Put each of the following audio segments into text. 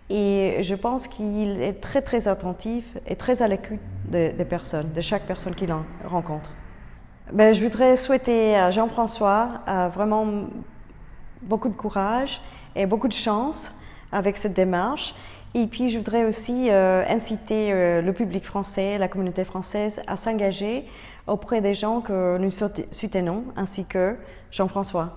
Et je pense qu'il est très très attentif et très à l'écoute des personnes, de chaque personne qu'il rencontre. Je voudrais souhaiter à Jean-François vraiment beaucoup de courage et beaucoup de chance avec cette démarche. Et puis je voudrais aussi inciter le public français, la communauté française à s'engager auprès des gens que nous soutenons, ainsi que Jean-François.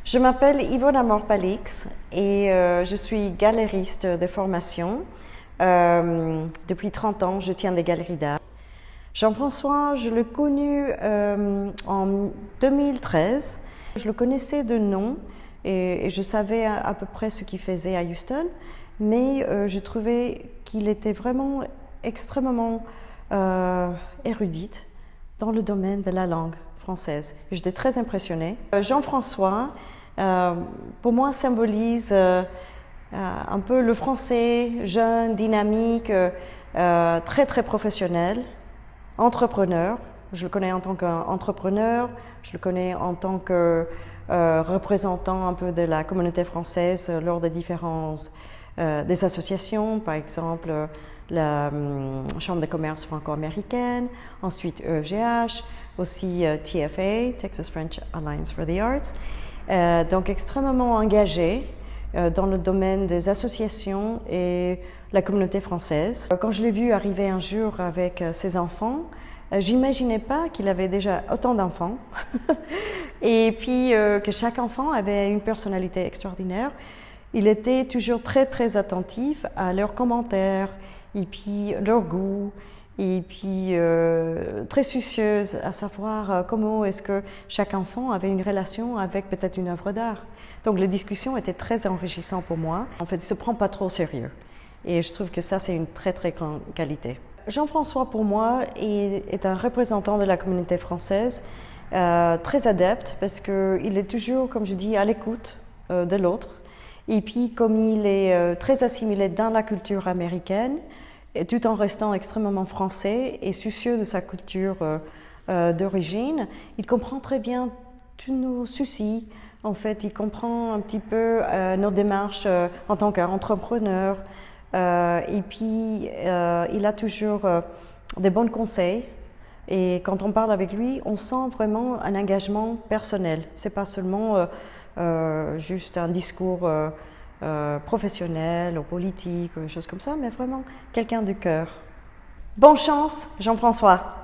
Je m'appelle Yvonne Amor-Palix et je suis galériste de formation. Depuis 30 ans, je tiens des galeries d'art. Jean-François, je l'ai connu en 2013. Je le connaissais de nom et je savais à peu près ce qu'il faisait à Houston, mais je trouvais qu'il était vraiment extrêmement érudite dans le domaine de la langue française. J'étais très impressionnée. Jean-François, pour moi, symbolise un peu le français jeune, dynamique, très très professionnel, entrepreneur. Je le connais en tant qu'entrepreneur, je le connais en tant que représentant un peu de la communauté française lors des différentes des associations, par exemple la Chambre de commerce franco-américaine, ensuite EFGH, aussi TFA, Texas French Alliance for the Arts. Donc extrêmement engagé dans le domaine des associations et la communauté française. Quand je l'ai vu arriver un jour avec ses enfants, j'imaginais pas qu'il avait déjà autant d'enfants et puis que chaque enfant avait une personnalité extraordinaire. Il était toujours très très attentif à leurs commentaires et puis leur goût et puis très soucieuse à savoir comment est-ce que chaque enfant avait une relation avec peut-être une œuvre d'art. Donc les discussions étaient très enrichissantes pour moi. En fait, il ne se prend pas trop au sérieux et je trouve que ça c'est une très très grande qualité. Jean-François pour moi est un représentant de la communauté française très adepte parce qu'il est toujours, comme je dis, à l'écoute de l'autre. Et puis comme il est très assimilé dans la culture américaine, et tout en restant extrêmement français et soucieux de sa culture d'origine, il comprend très bien tous nos soucis. En fait, il comprend un petit peu nos démarches en tant qu'entrepreneur. Et puis, il a toujours des bons conseils. Et quand on parle avec lui, on sent vraiment un engagement personnel. C'est pas seulement juste un discours professionnel ou politique ou des choses comme ça, mais vraiment quelqu'un du cœur. Bonne chance, Jean-François!